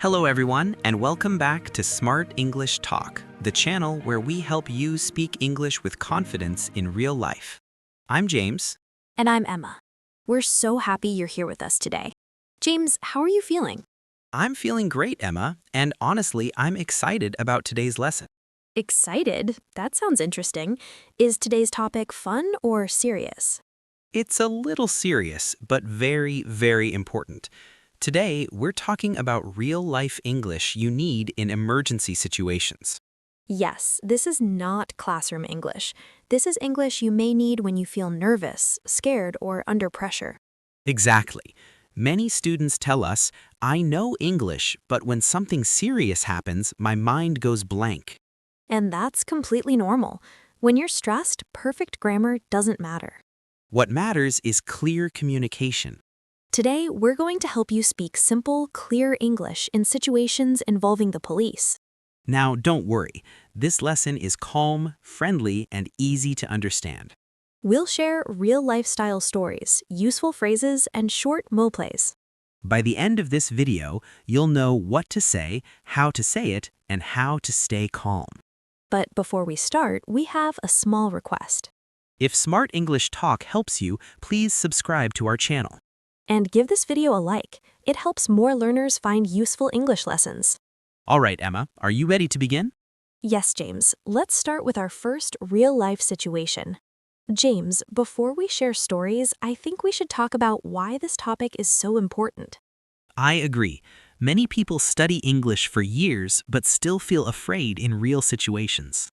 Hello everyone, and welcome back to Smart English Talk, the channel where we help you speak English with confidence in real life. I'm James. And I'm Emma. We're so happy you're here with us today. James, how are you feeling? I'm feeling great, Emma, and honestly, I'm excited about today's lesson. Excited? That sounds interesting. Is today's topic fun or serious? It's a little serious, but very, very important. Today, we're talking about real-life English you need in emergency situations. Yes, this is not classroom English. This is English you may need when you feel nervous, scared, or under pressure. Exactly. Many students tell us, I know English, but when something serious happens, my mind goes blank. And that's completely normal. When you're stressed, perfect grammar doesn't matter. What matters is clear communication. Today, we're going to help you speak simple, clear English in situations involving the police. Now, don't worry. This lesson is calm, friendly, and easy to understand. We'll share real lifestyle stories, useful phrases, and short mots. By the end of this video, you'll know what to say, how to say it, and how to stay calm. But before we start, we have a small request. If Smart English Talk helps you, please subscribe to our channel. And give this video a like. It helps more learners find useful English lessons. All right, Emma, are you ready to begin? Yes, James. Let's start with our first real-life situation. James, before we share stories, I think we should talk about why this topic is so important. I agree. Many people study English for years but still feel afraid in real situations.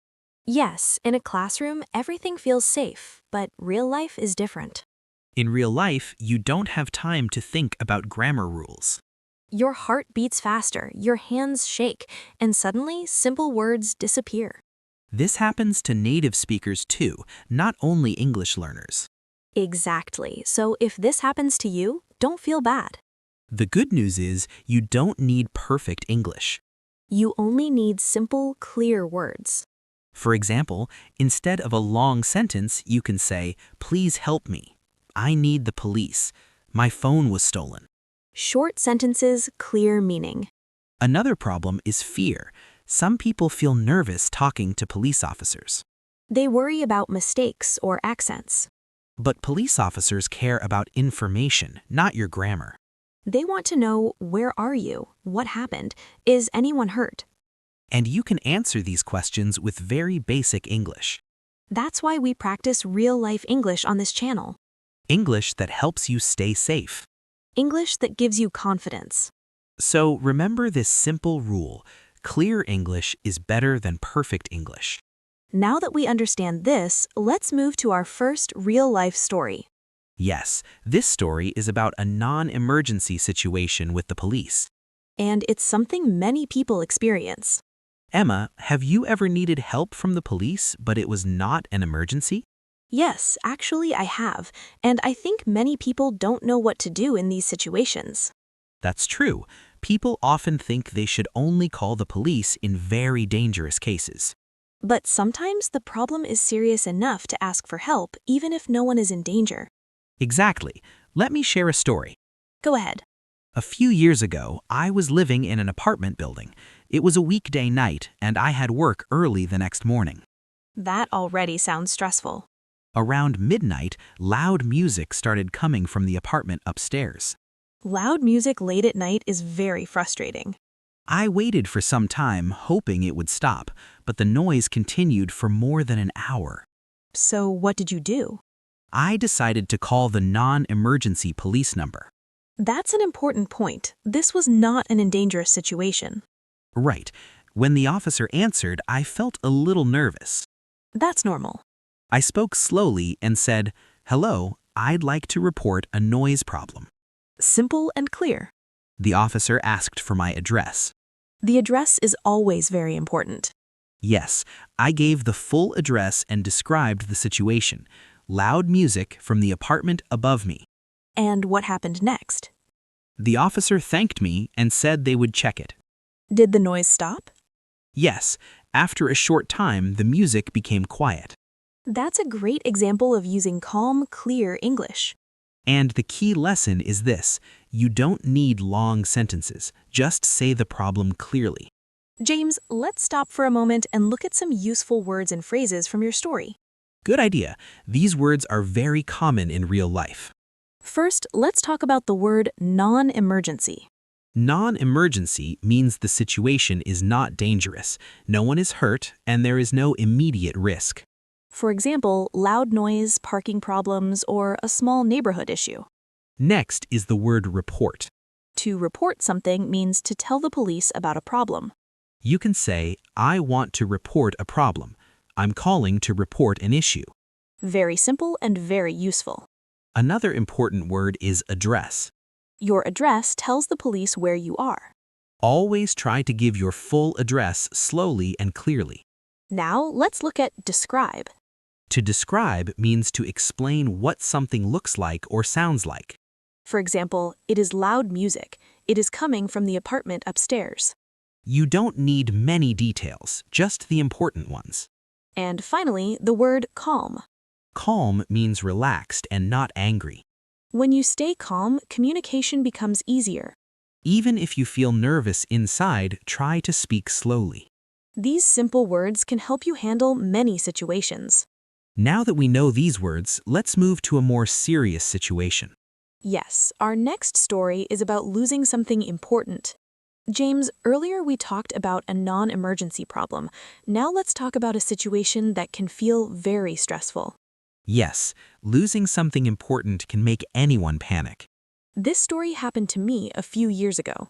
Yes, in a classroom, everything feels safe, but real life is different. In real life, you don't have time to think about grammar rules. Your heart beats faster, your hands shake, and suddenly simple words disappear. This happens to native speakers too, not only English learners. Exactly. So if this happens to you, don't feel bad. The good news is you don't need perfect English. You only need simple, clear words. For example, instead of a long sentence, you can say, "Please help me. I need the police. My phone was stolen." Short sentences, clear meaning. Another problem is fear. Some people feel nervous talking to police officers. They worry about mistakes or accents. But police officers care about information, not your grammar. They want to know, where are you? What happened? Is anyone hurt? And you can answer these questions with very basic English. That's why we practice real-life English on this channel. English that helps you stay safe. English that gives you confidence. So remember this simple rule: clear English is better than perfect English. Now that we understand this, let's move to our first real-life story. Yes, this story is about a non-emergency situation with the police. And it's something many people experience. Emma, have you ever needed help from the police, but it was not an emergency? Yes, actually I have, and I think many people don't know what to do in these situations. That's true. People often think they should only call the police in very dangerous cases. But sometimes the problem is serious enough to ask for help, even if no one is in danger. Exactly. Let me share a story. Go ahead. A few years ago, I was living in an apartment building. It was a weekday night, and I had work early the next morning. That already sounds stressful. Around midnight, loud music started coming from the apartment upstairs. Loud music late at night is very frustrating. I waited for some time, hoping it would stop, but the noise continued for more than an hour. So what did you do? I decided to call the non-emergency police number. That's an important point. This was not an dangerous situation. Right. When the officer answered, I felt a little nervous. That's normal. I spoke slowly and said, "Hello, I'd like to report a noise problem." Simple and clear. The officer asked for my address. The address is always very important. Yes, I gave the full address and described the situation. Loud music from the apartment above me. And what happened next? The officer thanked me and said they would check it. Did the noise stop? Yes, after a short time, the music became quiet. That's a great example of using calm, clear English. And the key lesson is this: You don't need long sentences. Just say the problem clearly. James, let's stop for a moment and look at some useful words and phrases from your story. Good idea. These words are very common in real life. First, let's talk about the word non-emergency. Non-emergency means the situation is not dangerous, no one is hurt, and there is no immediate risk. For example, loud noise, parking problems, or a small neighborhood issue. Next is the word report. To report something means to tell the police about a problem. You can say, I want to report a problem. I'm calling to report an issue. Very simple and very useful. Another important word is address. Your address tells the police where you are. Always try to give your full address slowly and clearly. Now, let's look at describe. To describe means to explain what something looks like or sounds like. For example, it is loud music. It is coming from the apartment upstairs. You don't need many details, just the important ones. And finally, the word calm. Calm means relaxed and not angry. When you stay calm, communication becomes easier. Even if you feel nervous inside, try to speak slowly. These simple words can help you handle many situations. Now that we know these words, let's move to a more serious situation. Yes, our next story is about losing something important. James, earlier we talked about a non-emergency problem. Now let's talk about a situation that can feel very stressful. Yes, losing something important can make anyone panic. This story happened to me a few years ago.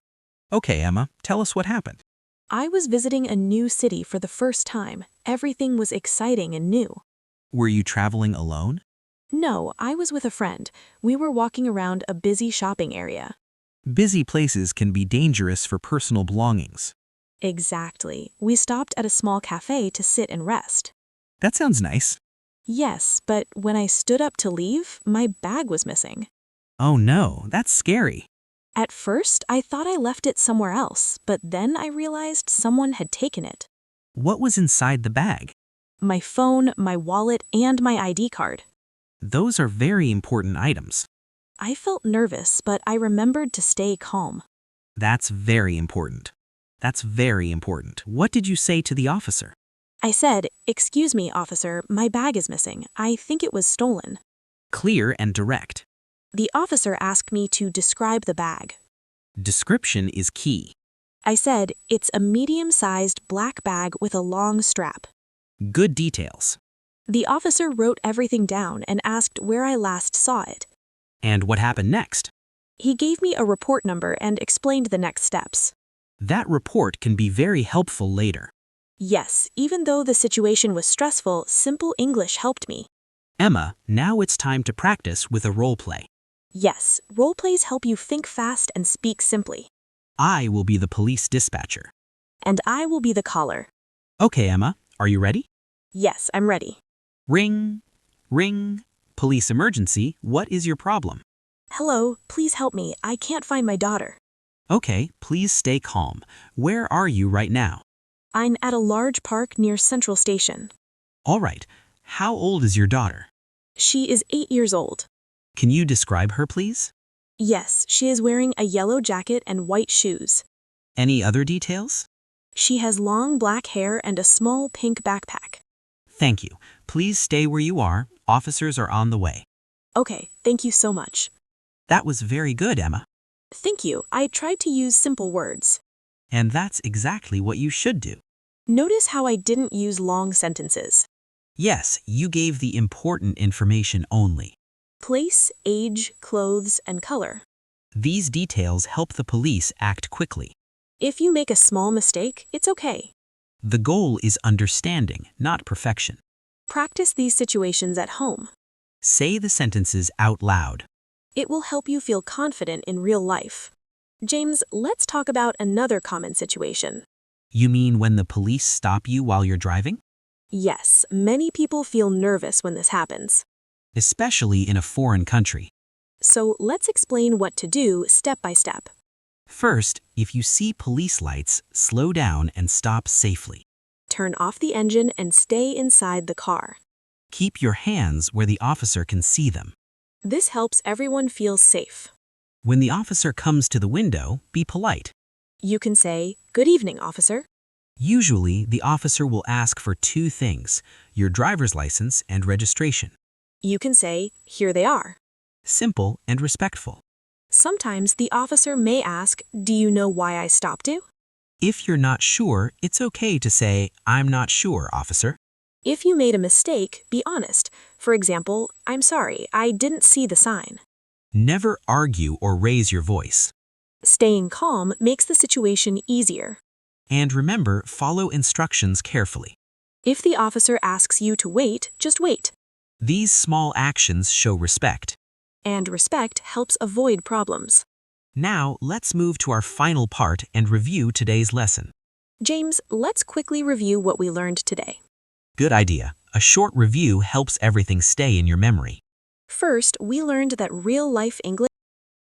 Okay, Emma, tell us what happened. I was visiting a new city for the first time. Everything was exciting and new. Were you traveling alone? No, I was with a friend. We were walking around a busy shopping area. Busy places can be dangerous for personal belongings. Exactly. We stopped at a small cafe to sit and rest. That sounds nice. Yes, but when I stood up to leave, my bag was missing. Oh no, that's scary. At first, I thought I left it somewhere else, but then I realized someone had taken it. What was inside the bag? My phone, my wallet, and my ID card. Those are very important items. I felt nervous, but I remembered to stay calm. That's very important. That's very important. What did you say to the officer? I said, "Excuse me, officer, my bag is missing. I think it was stolen." Clear and direct. The officer asked me to describe the bag. Description is key. I said, "It's a medium-sized black bag with a long strap." Good details. The officer wrote everything down and asked where I last saw it. And what happened next? He gave me a report number and explained the next steps. That report can be very helpful later. Yes, even though the situation was stressful, simple English helped me. Emma, now it's time to practice with a role play. Yes, role plays help you think fast and speak simply. I will be the police dispatcher. And I will be the caller. Okay, Emma, are you ready? Yes, I'm ready. Ring, ring. Police emergency, what is your problem? Hello, please help me. I can't find my daughter. Okay, please stay calm. Where are you right now? I'm at a large park near Central Station. All right, how old is your daughter? She is 8 years old. Can you describe her, please? Yes, she is wearing a yellow jacket and white shoes. Any other details? She has long black hair and a small pink backpack. Thank you. Please stay where you are. Officers are on the way. Okay, thank you so much. That was very good, Emma. Thank you. I tried to use simple words. And that's exactly what you should do. Notice how I didn't use long sentences. Yes, you gave the important information only. Place, age, clothes, and color. These details help the police act quickly. If you make a small mistake, it's okay. The goal is understanding, not perfection. Practice these situations at home. Say the sentences out loud. It will help you feel confident in real life. James, let's talk about another common situation. You mean when the police stop you while you're driving? Yes, many people feel nervous when this happens. Especially in a foreign country. So let's explain what to do step by step. First, if you see police lights, slow down and stop safely. Turn off the engine and stay inside the car. Keep your hands where the officer can see them. This helps everyone feel safe. When the officer comes to the window, be polite. You can say, "Good evening, officer." Usually, the officer will ask for two things, your driver's license and registration. You can say, "Here they are." Simple and respectful. Sometimes the officer may ask, "Do you know why I stopped you?" If you're not sure, it's okay to say, "I'm not sure, officer." If you made a mistake, be honest. For example, "I'm sorry, I didn't see the sign." Never argue or raise your voice. Staying calm makes the situation easier. And remember, follow instructions carefully. If the officer asks you to wait, just wait. These small actions show respect. And respect helps avoid problems. Now, let's move to our final part and review today's lesson. James, let's quickly review what we learned today. Good idea. A short review helps everything stay in your memory. First, we learned that real-life English